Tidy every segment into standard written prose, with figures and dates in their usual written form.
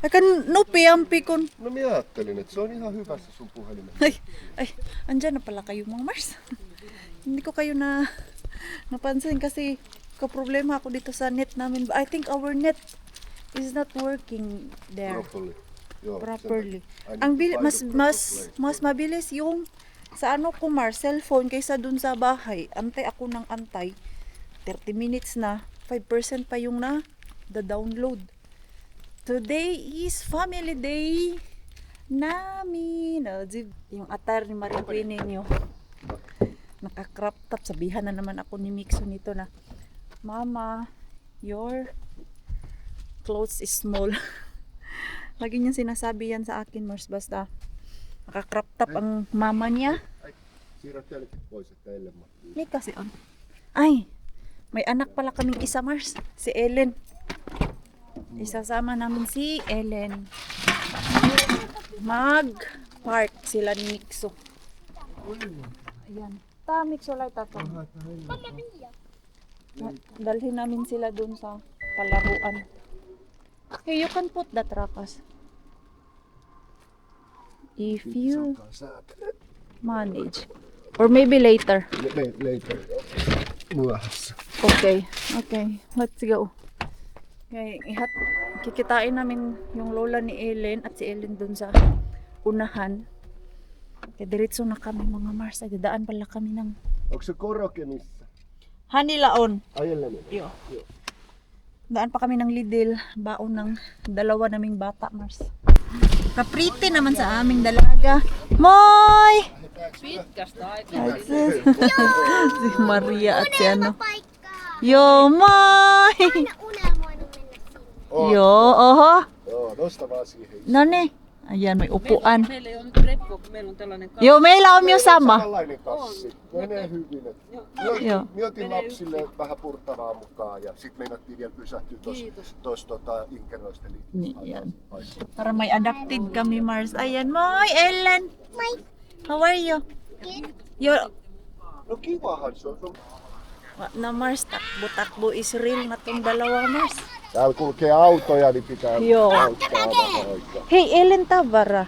Aika nopeampi kun. No minä ajattelin, että se on ihan hyvässä sun puhelimessa. Ay, andyan na pala kayo mga Mars. Hindi ko kayo napansin kasi problema ako dito sa net namin. I think our net is not working there Properly. Joo, properly. I need Ang to find mas the proper mas place. mas mabilis yung sa ano ko Mars, cellphone kaysa dun sa bahay. Antay ako ng antay. 30 minutes na, 5% pa yung download. Today is family day namin. Yung attire ni Marie Queenie nyo. Naka-crop top. Sabihan na naman ako ni Mixo nito na, Mama, your clothes is small. Lagi niyang sinasabi yan sa akin, Mars. Basta naka-crop top ang mama niya. Siirrä telkit pois, että Elle mahtuu. May kasi on. Ay, may anak pala kaming isa, Mars. Si Ellen. Isasama namin si Ellen. Mag-park sila ni Mixo. Ayan. Ta, Mixo light ako. Dalhin namin sila dun sa palaruan. Hey, you can put that rakas. If you manage. Or maybe later. Later. Myöhässä. Okay. Okay. Let's go. Okay. Kikitain namin yung lola ni Ellen at si Ellen dun sa unahan. Okay, diretso na kami mga Mars. Ay, dadaan pala kami ng Onko se koroke missä? Hanilaon. Ai Elle menee. Yo. Daan pa kami ng Lidl, baon ng dalawa naming bata, Mars. Kapriti naman sa aming dalaga. Moy! Si Maria at si ano. Yo, Moy! Yo, oho. Joo, nosta vaan siihen. No ne. Ayan, may upuan. Meillä ei ole nyt reppo, kun meillä on tällainen kassi. Yo, meillä on myös sama. Tällainen kassi. Menee hyvin. Joo. Me otin lapsille vähän purtavaa mukaan ja sit meinattiin vielä pysähtyä tuossa inkeroista Niin, yan. Para may adapted kami, Mars. Ayan, Moy, Ellen. How are you? Yo, No kivahan se on. na Mars, takbo-takbo is real na tong dalawa, Mars. Täällä kulkee autoja, niin pitää Joo. auttaa vähän aikaa. Hei, Ellen Tavara.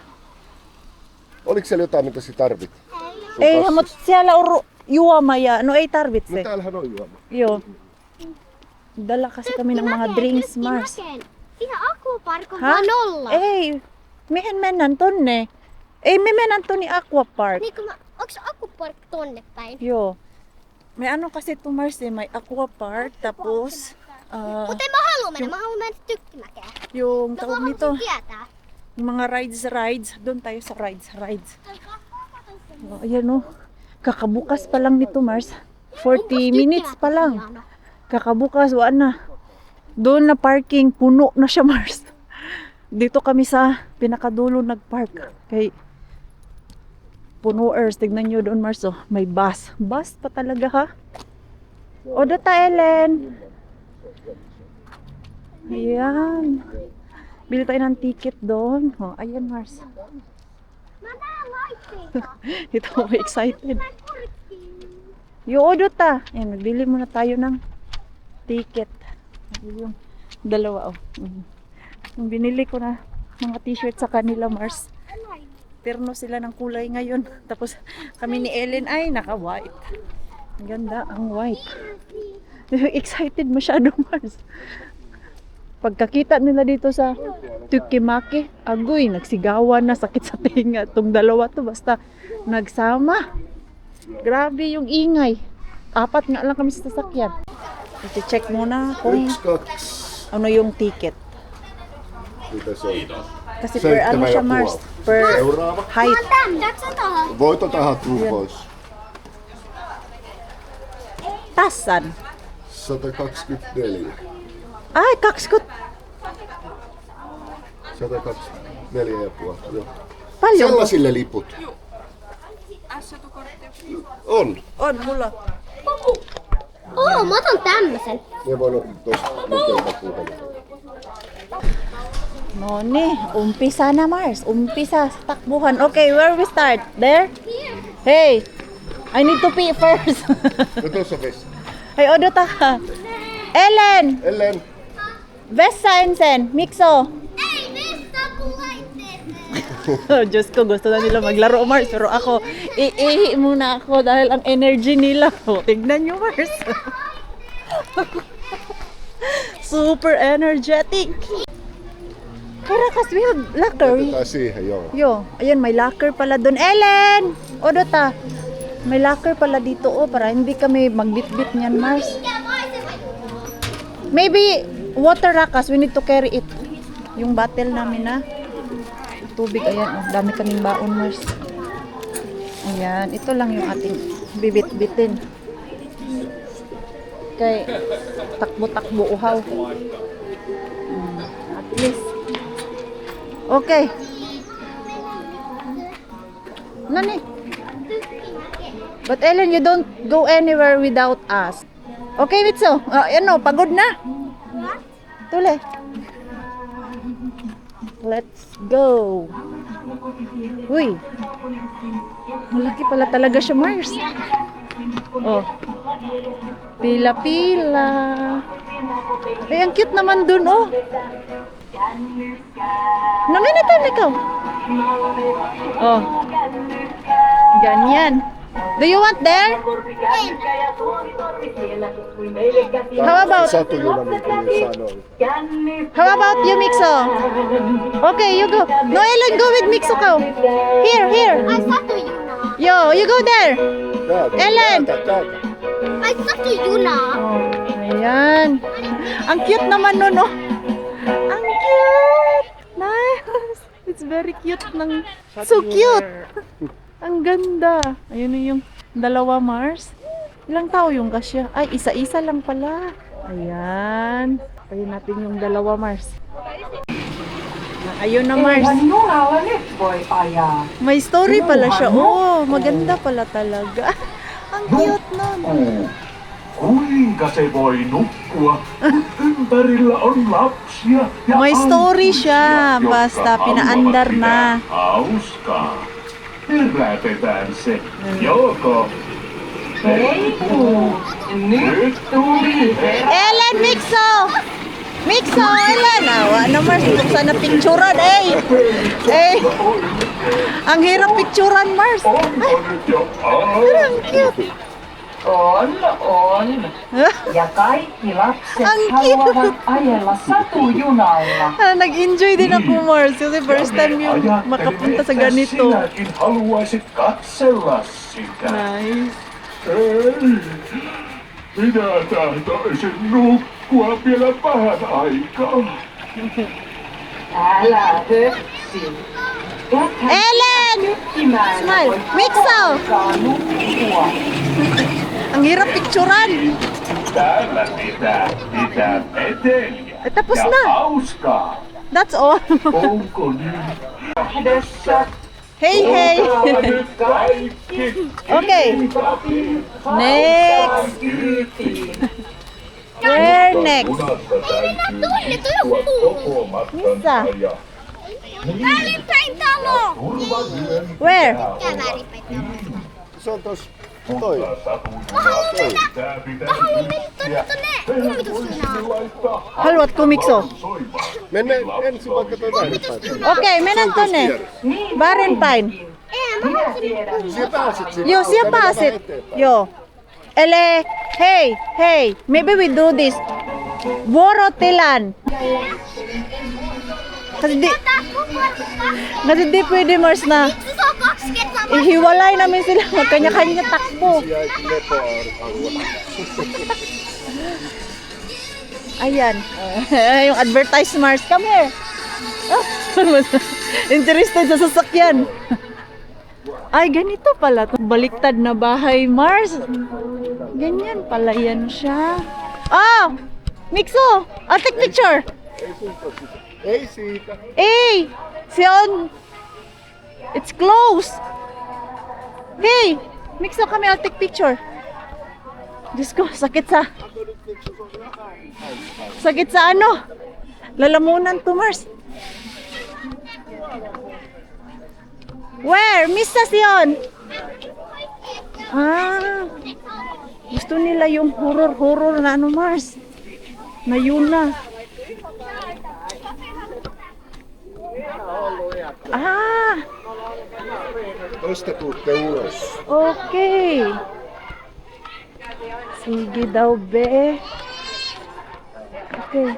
Oliko siellä jotain, mitä sä tarvit? Sun Ei, kassissa? mutta siellä on juoma ja, no ei No tarvitse. täällähän on juoma. Joo. Dala kasi kami ng mga drinks, Mars. Ihan aquapark on Ha? vaan nolla. Ei, mehän mennään tonne. Ei, me mennään tonne Aquapark. Niin kun onks aquapark tonne päin? Joo. May ano kasi to Mars eh, may Aquapark, tapos Mut en mä halua mennä, mä haluan mennä Tykkimäkeen. yung No mä tawag nito, haluaisin tietää. yung mga rides. Doon tayo sa rides. Oh, ayan oh. Kakabukas pa lang nito, Mars. 40 minutes pa lang. Kakabukas, wala na. Doon na parking, puno na siya, Mars. Dito kami sa pinakadulo nagpark. Kay punoers, tignan nyo doon, Mars. Oh, may bus. Bus pa talaga, ha? O, data, Ellen. Ayan. Bili tayo ng ticket doon. Oh, ayan, Mars. Mä näen laitteita. Ito ako excited. Yo, data. Ayan, magbili muna tayo ng ticket. Yung dalawa, oh. Yung binili ko na mga t-shirt sa kanila, Mars. Terno sila ng kulay ngayon. Tapos kami ni Ellen ay naka-white. Ang ganda, ang white. Excited masyado, Mars. Pagkakita nila dito sa Tukimaki, agoy, nagsigawan na, sakit sa tinga. Itong dalawa to, basta nagsama. Grabe yung ingay. 4 nga lang kami sa sasakyan. I-check muna kung 1, 2. ano yung ticket. Mitä se on? Kasi per ano siya, Mars? Per Seuraava. height. Katso tohon. Voit ottaa hattuun pois. Tassan. 124. Ay, kakskut. 124 ja puoli. Joo. Paljon. Sellaisille liput. On. On, mulla. Oo, mä otan tämmösen. Ne voi ottaa tuosta lukea puhelimella. No ni, umpisa na, Mars. Umpisa sa takbuhan. Okay, where we start? There? Hey, I need to pee first. No tuossa vessa. Hey, odota ka. Ellen! Ellen. Vessa ensin. Mikso. Ei, Oh, Diyos ko, gusto na nila maglaro, Mars. Pero ako, iihi muna ako dahil ang energy nila. Oh, tignan nyo, Mars. Super energetic. Karakas, we have locker. Laitetaan siihen, joo. Yo, ayun, may locker pala doon. Ellen! O, Dota. May locker pala dito, oh, para hindi kami magbitbit niyan, Mars. Maybe water rakas, we need to carry it. Yung bottle namin na tubig, ayan, oh, dami kaming baon, Mars. Ayan, ito lang yung ating bibit-bitin. Kay takbo-takbo uhaw. At least. Okay. Nani? But Ellen, you don't go anywhere without us. Okay, Mitso? Ano, pagod na? Tule. Let's go. Uy. Malaki pala talaga siya, Mars. Oh. Pila-pila. Ay, ang cute naman dun, oh. Naninitan ikaw. Oh. Ganyan. Do you want there? How about Satujuna minkä sanoin. How about you, Mixo? Okay, you go. No, Ellen, go with Mixo go. Here, here. I saw to you now. Yo, you go there. Täältä, Ellen! täältä. I saw to you now. Ayan. Ang cute naman nun, oh. Ang cute. Nice. It's very cute. So cute. Ang ganda. Ayun na yung dalawa, Mars. Ilang tao yung kasya? Ay, isa-isa lang pala. Ayan. Tayo natin yung dalawa, Mars. Ayun na, Mars. May story pala siya. Oh, maganda pala talaga. Ang cute nun. Kuinka se voi nukkua, kun ympärillä on lapsia ja May story siya. aikuisia, Basta jotka pinaandar haluavat na. pitää hauskaa. Herätetään se, joko? Nyt tuli Ellen, Mixo! Mixo, Ellen! Awa na, Mars. Buksan na picturean, eh. Eh. Ang hirap picturean, Mars. onko nyt jo Ang cute. On. Ja kaikki lapset Ang haluavat ajella satujunalla. Nag-enjoy din ako, Mars. Kasi first time yung Ajattelin, makapunta sa että ganito. sinäkin haluaisit katsella sitä. Nice. Ei, minä tahtoisin nukkua vielä vähän aikaa. Älä höpsi. Ellen! Smile. Mixo! Nukkua. Ang hirap picturean. Täällä pitää meteliä Tapos ja na. hauskaa. That's all. Onko niin? Lähdössä. Hey, hey. Täällä nyt kaikki. Okay. Next. Kyytiin. Where next? Junasta täytyy Tunne, istua koko matkan Missä? ajan. Väärinpäin talo. Turvallinen Where? Mikä väärinpäin talo? Se on tos toi. Tää pitää Mä haluan mennä tonne kummitusjunaan. laittaa Haluatko, Mixo? soimaan. Mennään ensin vaikka toi väärinpäin. Okay, mennään tonne. Väärinpäin. Mä haluaisin Siellä pääset sinne. Joo, siellä Kävele vähän pääset. eteenpäin. Joo. Ele, hey, maybe we do this. Vuorotilan. Kasi di pwede, Mars, na Se on 2 kertaa. ihiwalay namin sila. Magkanya-kanya takbo. Jäi lepoalue. Ayan. Yung advertise, Mars. Come here. Oh, interested sa sasakyan. Ay, ganito pala. Baliktad na bahay, Mars. Ganyan pala yan siya. Oh! Mixo! I'll take picture. Ei siitä. Hey! Sion! It's close! Hey! Mixo kami, I'll take picture. Diyos ko, sakit sa... Sakit sa ano? Lalamunan to, Mars. Where? Misa Sion? Ah, gusto nila yung horror na ano, Mars. Na yun na. Ah, Toista tuutte ulos. okay. Sige daw, be. Okay,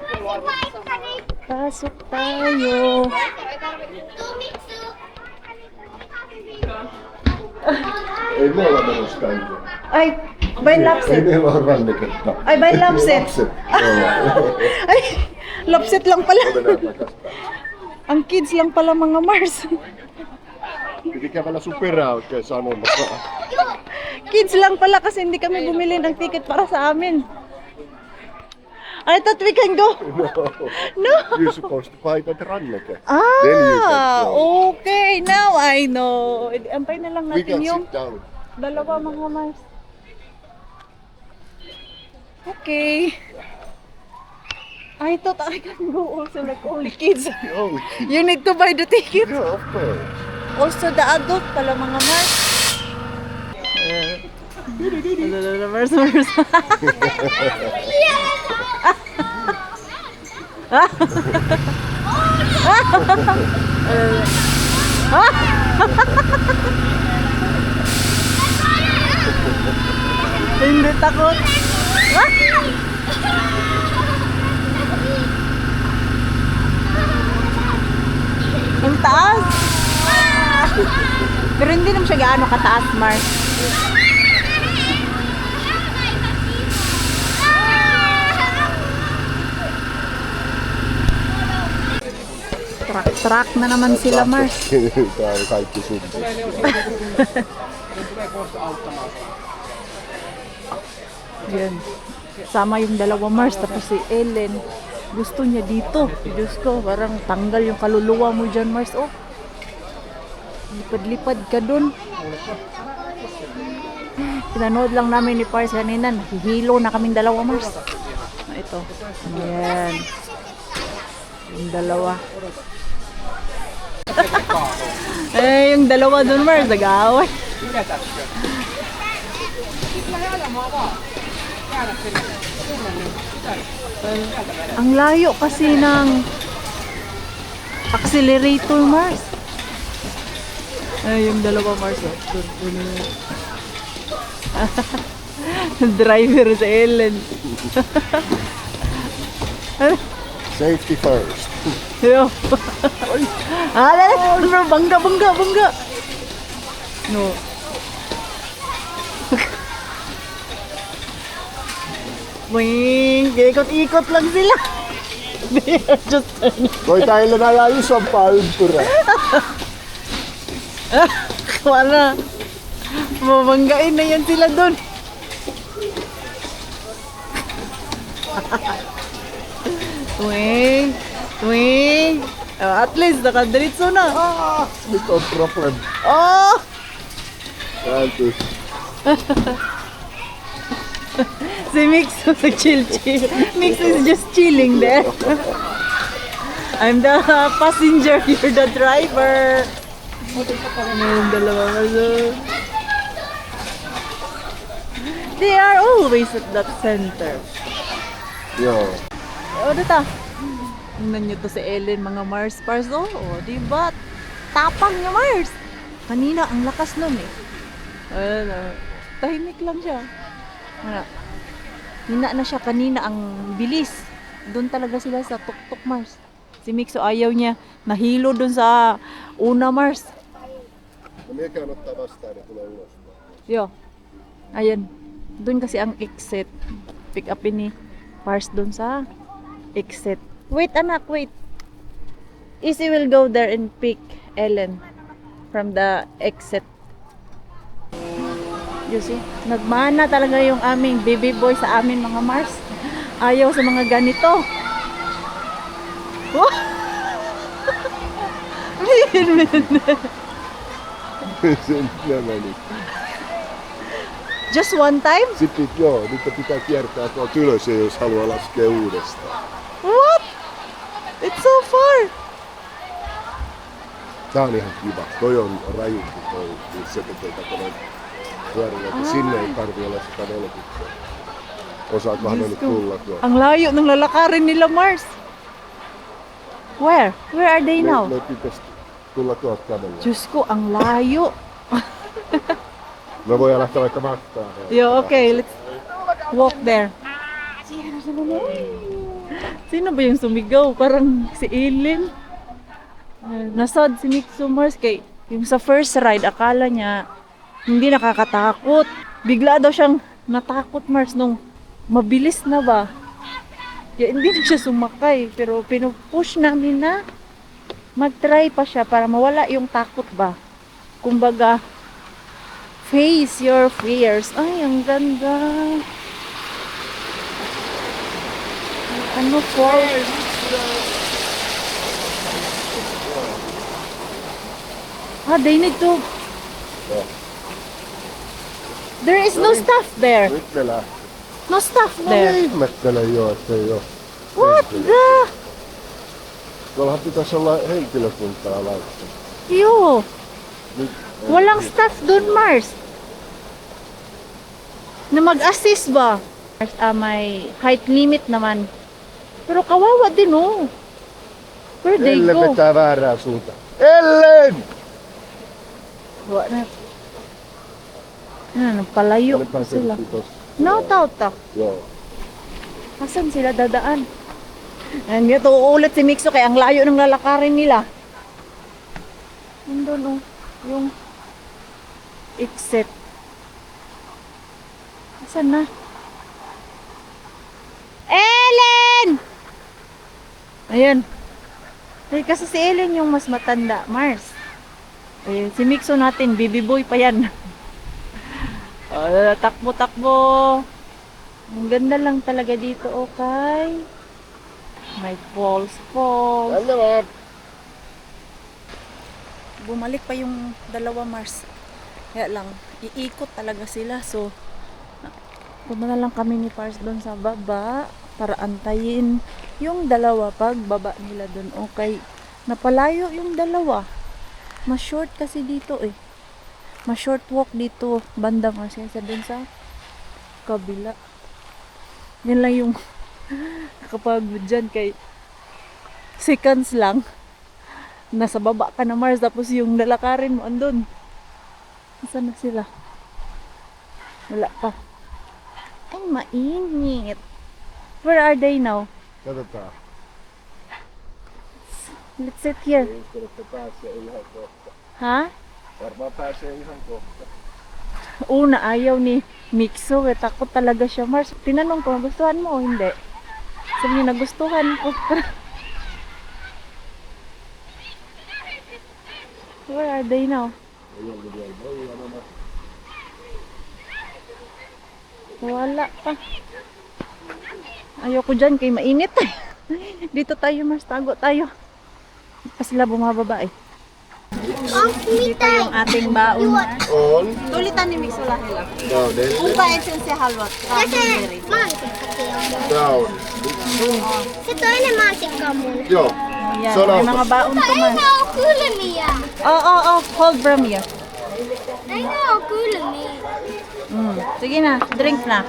pasok tayo. Ei me olla menossa tänne. Ay, by Ei lapset. meillä ole ranneketta. Ay, by lapset. Lapset. Joo. Ay, lapset lang pala. Mennään takaisin. Ang kids lang pala mga Mars. Piti kävellä sun perään oikein sanomassa. Kids lang pala kasi hindi kami bumili ng ticket para sa amin. I thought we can go. No. No. You're supposed to buy that ranneke. Then you can Ah, go. okay. Now I know. Antay na lang We natin can yung sit down. dalawa mga Mars. Okay. I thought I can go also like only kids. Only kids. You need to buy the ticket. Yeah, of course. Also the adult pala mga Mars. Mars, Mars. Hindi takot. Ang taas. Pero hindi naman siya gaano kataas, Mars. Truck na naman sila, Mars. Tää on kaikki sun. Yan. Sama yung dalawa Mars, tapos si Ellen. Gusto niya dito. Diyos ko, parang tanggal yung kaluluwa mo dyan, Mars. Oh. Lipad-lipad ka dun. Pinanood lang namin ni Pars kanina. Nahihilo na kaming dalawa, Mars. Ito. Ayan. Yung dalawa. Eh, yung dalawa dun, Mars. Nag-aaway. Ang layo kasi ng accelerator, Mars. Ay, yung dalawa, Mars. Driver sa Ellen. Safety first. Yo. Bro, bangga. No. Wing, ikot-ikot lang sila. They are just turning. Toi teillä näillä isompaa ympyrää. Wala. Mabanggain na yan sila doon. Wing. Oh, at least nakadiritso na. Nyt on problem. Oh! Kääntyy. Si Mix chill. Mix is just chilling there. I'm the passenger, you're the driver. Yung dalawa maso. They are always at that center. Joo. O, dito. Tingnan nyo to si Ellen, mga Mars Pars. Oh, diba? Tapang niya, Mars. Kanina, ang lakas nun eh. Tahimik lang siya. Hina na siya kanina, ang bilis. Doon talaga sila sa tuktok, Mars. Si Mixo ayaw niya. Nahilo doon sa una, Mars. No miekään ottaa vastaan ja tulee ulos. Yo. Ayan. Doon kasi ang exit. Pick up ni Pars doon sa exit. Wait, anak, wait. Easy will go there and pick Ellen from the exit. You see? Nagmana talaga yung aming baby boy sa amin, mga Mars. Ayaw sa mga ganito. Oh! Sen ne meni. Just one time? Sitten joo, nyt pitää kiertää tuolta ylös, jos haluaa laskea uudestaan. What? It's so far. Tää on ihan kiva. Toi on rajumpi toi, kun se tekee tämmönen pyörillä, että sinne ei tarvii olla 140. Osaatkohan ne nyt tulla tuo? Ang layo ng lalakarin nila, Mars. Where? Where are they now? Ne pitäis tulla tuolta kävellä. Diyos ko, ang layo. Me voidaan lähteä vaikka matkaan. Yo, okay, let's walk there. Sino ba yung sumigaw? Parang si Eileen. Nasad si Nick Summers kay yung sa first ride, akala niya hindi nakakatakot. Bigla daw siyang natakot, Mars, nung mabilis na ba. Kaya hindi na siya sumakay. Pero pinupush namin na mag-try pa siya para mawala yung takot ba. Kumbaga, face your fears. Ay, ang ganda. Ano falls? They need to... There is no staff there. Nyt ne lähtee. No staff No there. ihmettelen jo, ettei oo. What the? Tuollahan pitäisi olla henkilökuntaa laittaa. Yo, Nyt walang staff doon, Mars. Na mag-assist ba? May height limit naman. Pero kawawa din, oh. Where they Elle go? vetää väärää suuntaan. Ellen! Wa na. Palayo Olipa se sila. tossa. No, tauta. Joo. Asan sila dadaan? Ayan nga, uulit si Mixo kaya ang layo ng lalakarin nila. Nandun, oh. Yung exit. Asan na? Ellen! Ayan. Ay, kasi si Ellen yung mas matanda, Mars. Ayun, si Mixo natin, baby boy pa yan. Takbo-takbo. Ang ganda lang talaga dito, okay? May falls. Tänne vaan. Bumalik pa yung dalawa, Mars. Kaya lang, iikot talaga sila. So, punta na lang kami ni Pars doon sa baba para antayin yung dalawa pag baba nila doon. Okay, napalayo yung dalawa. Mas short kasi dito eh. Mas short walk dito bandang Mars kaysa doon sa kabila. Yan lang yung nakapagod dyan kay seconds lang. Nasa baba ka na, Mars, tapos yung lalakarin mo andun. Nasaan na sila? Wala pa. Ay, mainit. Where are they now? Katsotaan. Let's sit here. Uskon, että pääsee ihan kohta. Ha? Varmaan pääsee ihan kohta. Una, ayaw ni Mixo. Takot talaga siya, Mars. Tinanong ko, nagustuhan mo o hindi? Sabi niya, nagustuhan ko. Where are they now? Wala pa. Ayoko dyan kay mainit. Dito tayo, Mars. Tago tayo. Pa sila bumababa eh. Dito yung ating baon. On. Tulitan ni Mixo lahila. Tää on Ellen. Kumpa ensin se haluat? Ja se mansikkakin on. Tää on. Se toinen mansikka on mun. Joo. Yan, Se on may autossa. mga baon Mutta ko, ei Mars. ne oo kylmiä. Hold from here. Ei ne oo kylmiä. Sige na, drink na.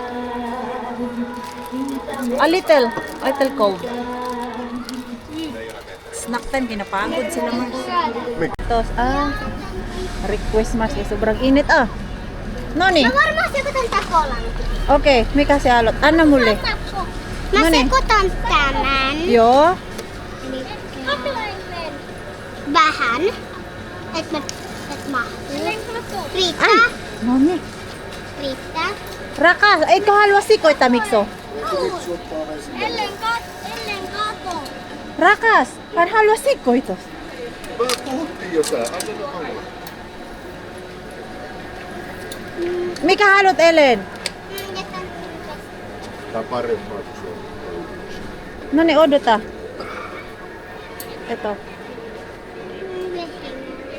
A little cold. Snack time, pinapagod sila, Mars. Tapos, request, Mars, sobrang init, Noni, Mä varmaan sekoitan takolan. okay, mikä se alot? Anna mulle. Mä No niin. sekoitan tämän. Joo. Vähän. Et mahtuu. Riittää. Ai, Noni. Riittää. Rakas, eikö halua sikoita, Mikso? Ellen kato. Rakas, hän haluaa sikoita. Me puhuttiin jo tää. Anna olla. Mikä haluat, Ellen? Tää on paremmaksi. No niin, odota. Ito.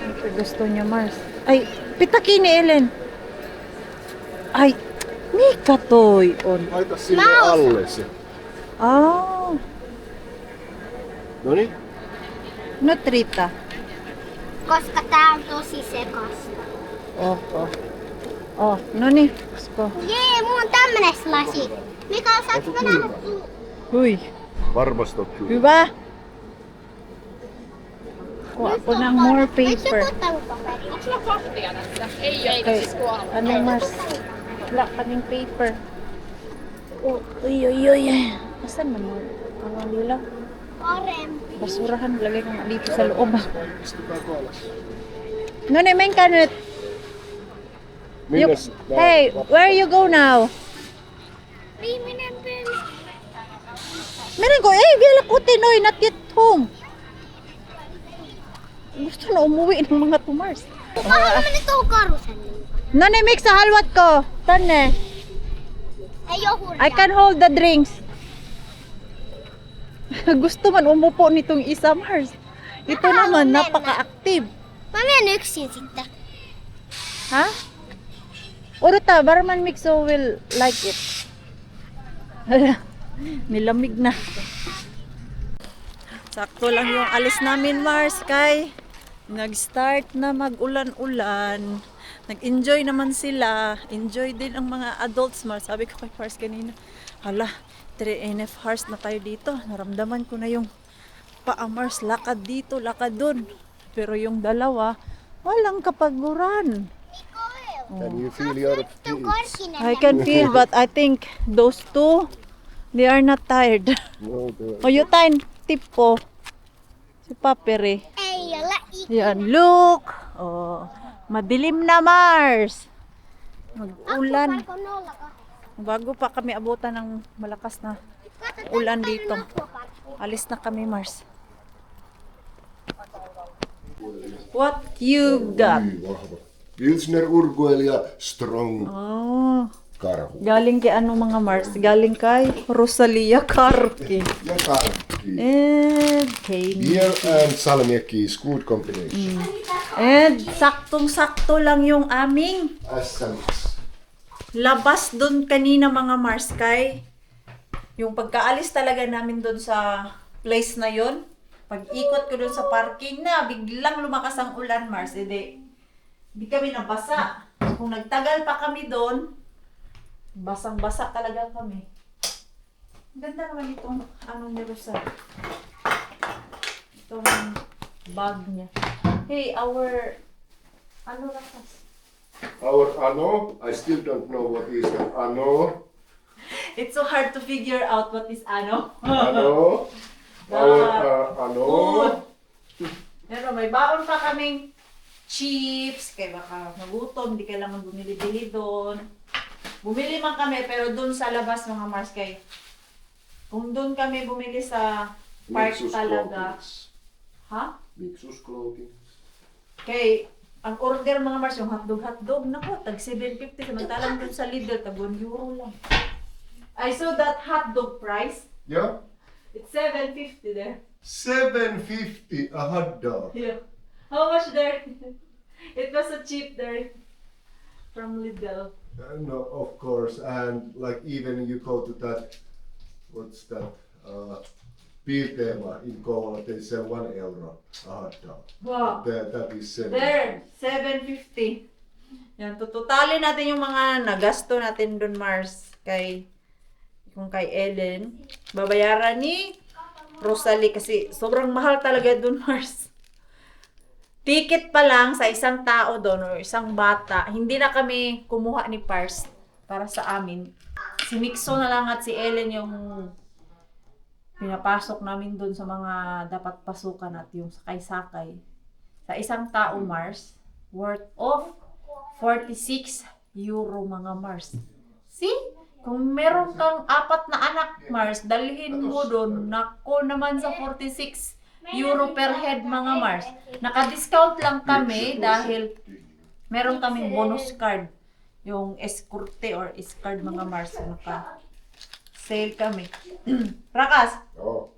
Ito gusto niya, Mars. Ay, pita kiinni, Ellen. Ay, mikä toi on? Laita sinne alle se. Noniin. Nyt riittää. Koska tää on tosi sekasta. No niin, koska... Jee, mulla on tämmönes lasi. Mikael, saatko mennä? Hui, Varmasti on kyllä. hyvä. Kuha ko ng more paper. Ei ole Okay. siis kuollut. Ano Mars? Wala kaming paper. Oh, uy, uy, uy. Asan man mo? Ang lila. Basurahan, lagay ko nga dito sa loob. No, naman ka na. Minnes? Hey, where you go now? Meron ko, gila ko tinoy, not yet home. Gusto na umuwi ng mga tumars. Paano naman ito karusan? Nani, mix sa halwat ko. Tane, Ayoko I can hold the drinks. Gusto man umupo nitong isa, Mars. Ito naman, napaka-active. Mami, ano yksin sitten? Ha? Uruta, Barman Mixo will like it. Nilamig na. Sakto lang yung alis namin, Mars, kay nag-start na mag-ulan-ulan. Nag-enjoy naman sila. Enjoy din ang mga adults, Mars. Sabi ko kay Mars kanina, hala, 3.5 hours na tayo dito. Naramdaman ko na yung paa, Mars. Lakad dito, lakad dun. Pero yung dalawa, walang kapaguran. Can you feel your feet? I can feel, but I think those two, they are not tired. No, O yung time, tip ko, si Papere. Ei ole Yan, look! Oh, madilim na, Mars. Mag-ulan. Bago pa kami abutan ng malakas na ulan dito. Alis na kami, Mars. What you got? Vahva. Pilsner Urguelia Strong Oh, Karhu. galing kay ano mga Mars? Galing kay Rosalia Karki. Ja karkki. And kay Beer and salmiakki is good combination. And saktong-sakto lang yung aming SMX. labas doon kanina mga Mars, kay yung pagkaalis talaga namin doon sa place na yon. Pag-ikot ko doon sa parking na, biglang lumakas ang ulan, Mars. Di kami nabasa. Kung nagtagal pa kami doon, basang-basa talaga kami. Ganda naman itong anong ni Rosa. Itong bag niya. Hey, our ano lakas? Our ano, I still don't know what is an ano. It's so hard to figure out what is ano. Ano. Our ano. Food. Pero may baon pa kaming chips, kaya baka magutom, di kailangan bumili-bili doon. Bumili man kami, pero doon sa labas mga Mars, kay kung doon kami bumili sa park Mixus talaga. clothings. Ha? Mixus clothing. Kay ang order mga Mars, yung hotdog, naku, tag 750, samantalang doon sa Lidl, tag 1 euro lang. I saw that hotdog price. Yeah. It's 750 there. 750 a hot dog. Yeah. How much there? It was so cheap there from Lidl. No, of course, and like even you go to that, what's that? Biltema in Kouvola, they sell €1 a hot dog. Wow. That is 7. There, 750. Yan, tututalin natin yung mga nagasto natin doon, Mars. Kung kay Ellen, babayaran ni Rosalie kasi sobrang mahal talaga doon, Mars. Ticket pa lang sa isang tao doon o isang bata, hindi na kami kumuha ni Pars para sa amin. Si Mixo na lang at si Ellen yung pinapasok namin doon sa mga dapat pasukan at yung sakay-sakay. Sa isang tao, Mars, worth of €46 mga Mars. See? Kung meron kang 4 na anak, Mars, dalhin mo doon. Nako naman sa €46 per head mga Mars. Naka-discount lang kami dahil meron kaming bonus card. Yung escorte or S-card mga Mars. Naka-sale kami. Rakas, Oh,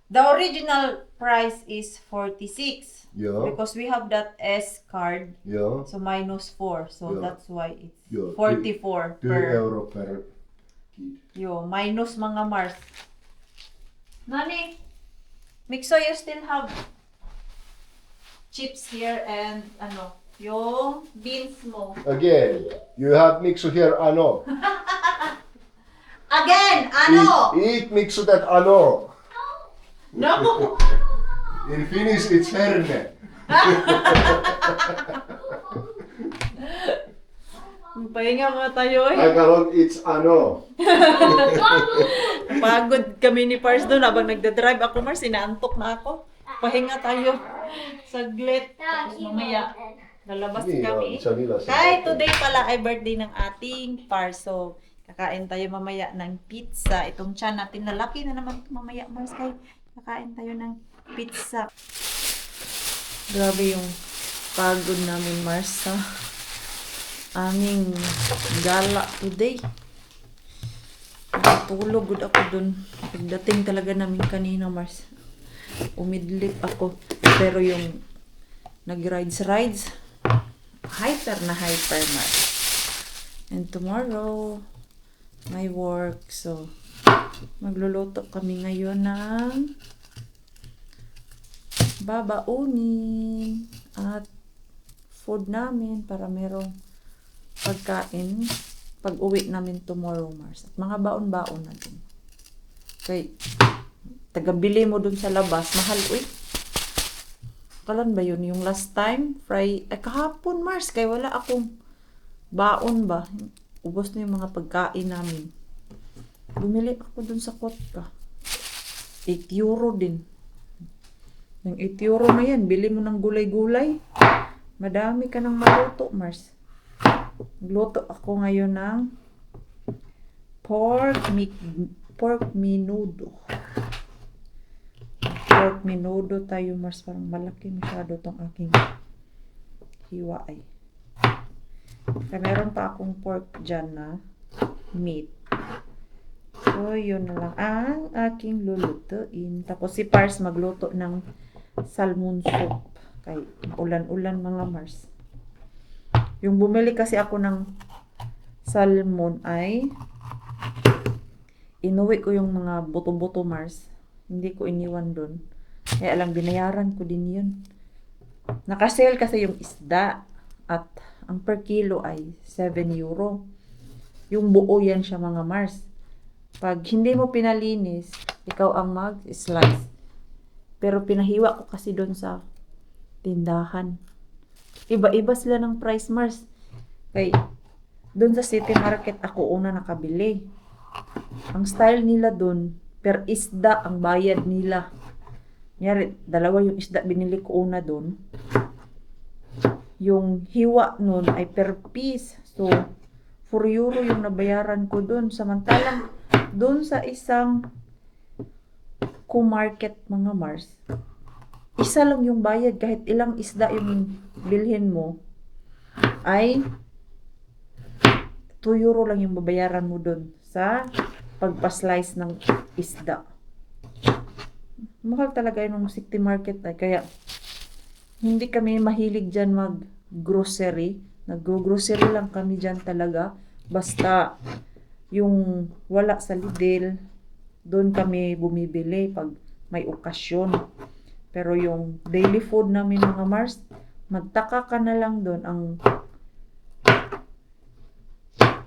the original price is 46. yeah, Because we have that S-card. yeah. So minus 4. So Yeah. that's why it's Yeah, 44 per... €2 per kid. Yo, minus mga Mars. Nani? Mixo, you still have chips here and ano, yung beans mo. Again, you have mixu here ano. Again, ano? Eat mixu that ano. No! In Finnish, it's herne. Pahinga mga tayo eh. Tagalog, it's ano. Pagod kami ni Pars doon habang nagdadrive ako, Mars, inaantok na ako. Pahinga tayo. Saglit. Tapos mamaya, lalabas kami. Kahit today pala ay birthday ng ating Pars. So, kakain tayo mamaya ng pizza. Itong tiyan natin, lalaki na naman ito mamaya, Mars. Kaya kakain tayo ng pizza. Grabe yung pagod namin, Mars, sa aming gala today. Natulog good ako dun. Pagdating talaga namin kanina, Mars, umidlip ako. Pero yung nag-rides, hyper na hyper, Mars. And tomorrow, my work. So, magluluto kami ngayon ng babaunin at food namin para merong pagkain pag uwi namin tomorrow, Mars. At mga baon-baon na din. Kay, tagabili mo dun sa labas, mahal, uy. Kalan ba yun? Yung last time, kahapon, Mars, kay wala akong baon ba? Ubos na yung mga pagkain namin. Bumili ako dun sa Kotka. 8 euro din. Yung 8 euro na yan, bili mo ng gulay-gulay. Madami ka nang maluto, Mars. Luto ako ngayon ng pork menudo. Pork menudo tayo, Mars. Parang malaki masyado tong aking hiwa ay. Kaya meron pa akong pork dyan na meat. So, yun na lang ang aking lulutuin. Tapos si Pars magluto ng salmon soup. Kay ulan-ulan mga Mars. Yung bumili kasi ako ng salmon ay inuwi ko yung mga buto-buto, Mars. Hindi ko iniwan dun. Kaya alam, binayaran ko din yun. Nakasale kasi yung isda at ang per kilo ay 7 euro. Yung buo yan siya mga Mars. Pag hindi mo pinalinis, ikaw ang mag-slice. Pero pinahiwa ko kasi doon sa tindahan. Iba-iba sila ng price, Mars. Kay, doon sa city market ako una nakabili. Ang style nila doon, per isda ang bayad nila. Nyari, dalawa yung isda binili ko una doon. Yung hiwa nun ay per piece. So, 4 euro yung nabayaran ko doon. Samantalang, doon sa isang market mga Mars, isa lang yung bayad kahit ilang isda yung bilhin mo ay 2 euro lang yung babayaran mo doon sa pagpa-slice ng isda. Mahal talaga yung city market ay kaya hindi kami mahilig dyan mag-grocery. Nag-grocery lang kami dyan talaga. Basta yung wala sa Lidl, doon kami bumibili pag may okasyon. Pero yung daily food namin mga Mars, magtaka ka na lang doon. Ang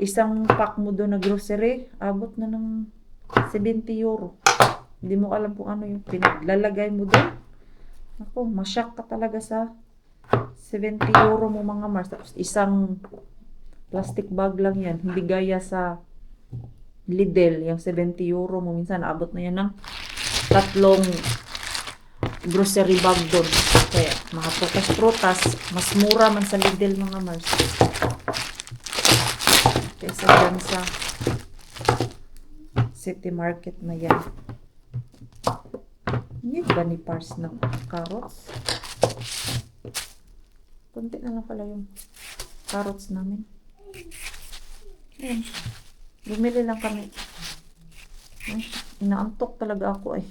isang pack mo doon na grocery, abot na ng 70 euro. Hindi mo alam kung ano yung pinaglalagay mo doon. Ako, masyak ka talaga sa 70 euro mo mga Mars. Tapos isang plastic bag lang yan. Hindi gaya sa Lidl, yung 70 euro mo. Minsan, abot na yan ng 3 grocery bag doon. Kaya, mga prutas-prutas, mas mura man sa Lidl mga Mars. Kaysa dyan sa city market na yan. Need ba ni Pars ng carrots? Kunti na lang pala yung carrots namin. Ayan. Bumili lang kami. Ay, inaantok talaga ako eh.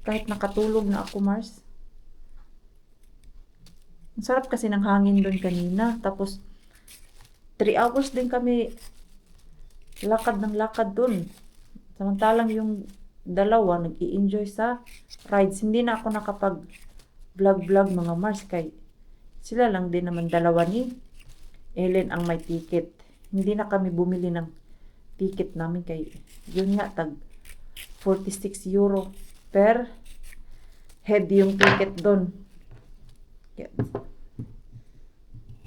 Kahit nakatulog na ako, Mars. Ang sarap kasi ng hangin doon kanina. Tapos, 3 hours din kami lakad ng lakad doon. Samantalang yung dalawa nag-i-enjoy sa rides. Hindi na ako nakapag-vlog mga Mars. Kay sila lang din naman dalawa ni Ellen ang may ticket. Hindi na kami bumili ng ticket namin kay yun nga tag 46 euro per head yung ticket doon. Yan.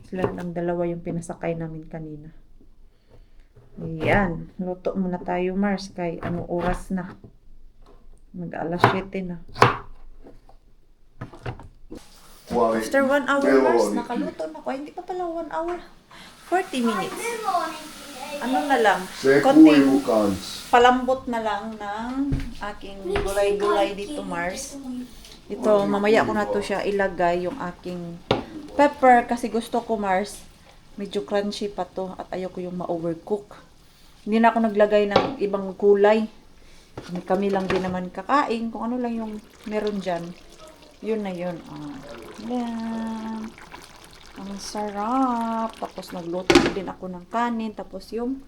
Sila ng dalawa yung pinasakay namin kanina. Ayan. Luto muna tayo, Mars. Kay anong oras na? Mag-alas 7 na. After 1 hour, Mars, nakaluto na ko. Ay, hindi pa pala 1 hour. 40 minutes. Ano na lang? Se Konting kuivu kans. palambot na lang ng aking gulay-gulay dito, Mars. Ito, mamaya ko na to siya ilagay yung aking pepper kasi gusto ko, Mars, medyo crunchy pa to at ayoko yung ma-overcook. Hindi na ako naglagay ng ibang kulay. Kami lang din naman kakain kung ano lang yung meron dyan. Yun na yun. Yan. Ang sarap. Tapos nagluto din ako ng kanin. Tapos yung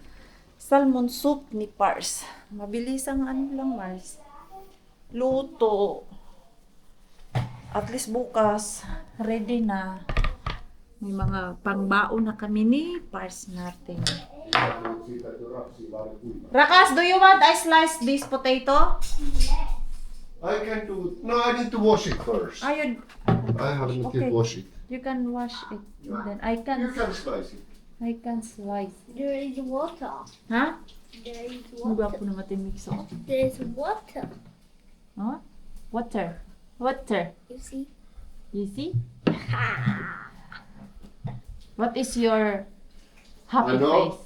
salmon soup ni Pars. Mabilis ang ano lang, Mars. Luto. At least bukas, ready na. May mga pangbaon na kami ni Pars natin. Rakas, do you want I slice this potato? I can do. No, I need to wash it first. Ayun. I haven't Okay. yet washed it. You can wash it. And then I You can slice it. slice. There is water. Ha? There is Hindi water. ako na matimix ako. There is water. Huh? Water. Water. You see? You see? What is your happy Ano? face?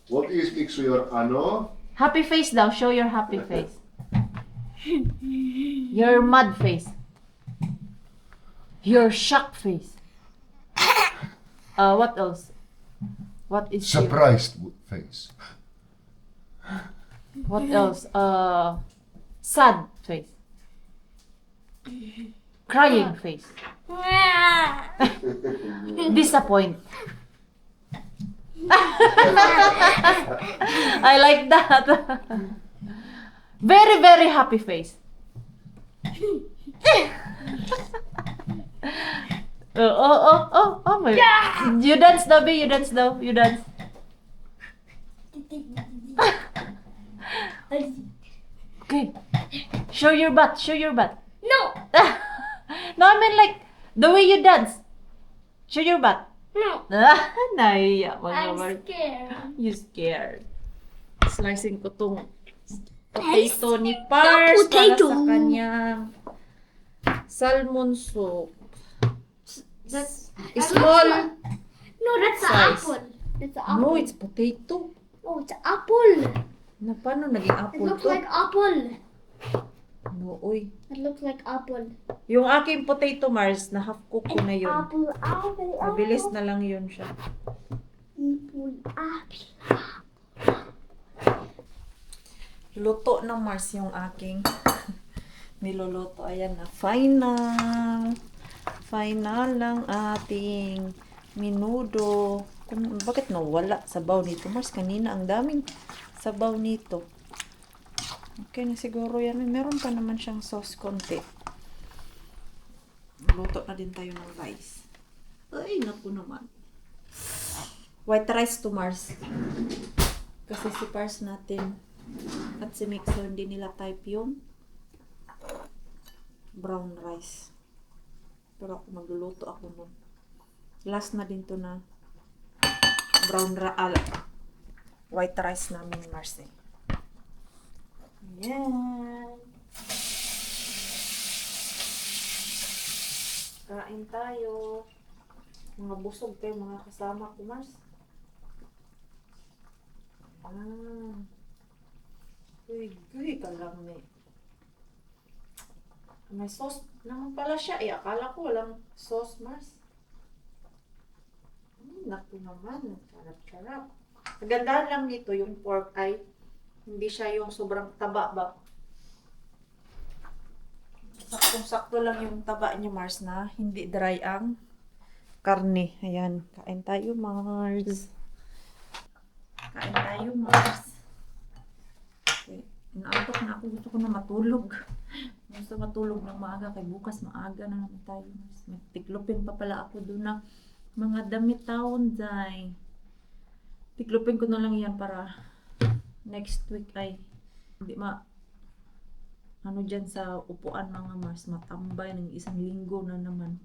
What is mix your ano? Happy face daw. Show your happy face. Your mad face. Your shock face. What else? What is your... Surprised face. What else? Sad face. Crying face. Disappoint. I like that. Very, very happy face. Oh, my. You dance daw, babe. You dance daw. You dance. Okay. Show your butt. Show your butt. No! No, I mean like, the way you dance. Show your butt. No! Naiya, mga I'm Mars. scared. You scared. Slicing ko tong potato ni Pars para potato. sa kanyang salmon soup. That's Small. No, that's an Size. apple. That's an No, apple. it's potato. Oh, it's an apple. Na paano naging It apple looks to? like apple. No, oy. It looks like apple. Yung aking potato, Mars, na half cook ko na yun. Apple, apple, Mabilis na lang yun siya. apple, apple. Luto ng Mars yung aking niluluto. Ayan na. Final. Final lang ating minudo. Bakit nawala sabaw nito, Mars? Kanina ang daming sabaw nito. Okay na siguro yan. Meron pa naman siyang sauce konti. Luto na din tayo ng rice. Ay, naku naman. White rice to Mars. Kasi si Pars natin at si Mixo hindi nila type yung brown rice. Pero ako magluluto ako nun. Last na din to na white rice namin, Mars. Ayan. Kain tayo. Mga busog tayo, mga kasama ko, Mars. Uy, kalami. May sauce naman pala siya. Akala ko walang sauce, Mars. Naku naman. Sarap-sarap. Kagandahan lang nito, yung pork ay hindi siya yung sobrang taba ba. Saktong-sakto lang yung taba niya, Mars, na hindi dry ang karne. Ayan. Kain tayo, Mars. Kain tayo, Mars. Okay. Naantok na ako. Gusto ko na matulog. Gusto matulog ng maaga. Kay bukas maaga na naman tayo, Mars. May tiklopin pa pala ako doon na mga damit taon, day. Tiklopin ko na lang yan para next week ay hindi ano dyan sa upuan mga Mars, matambay ng isang linggo na naman.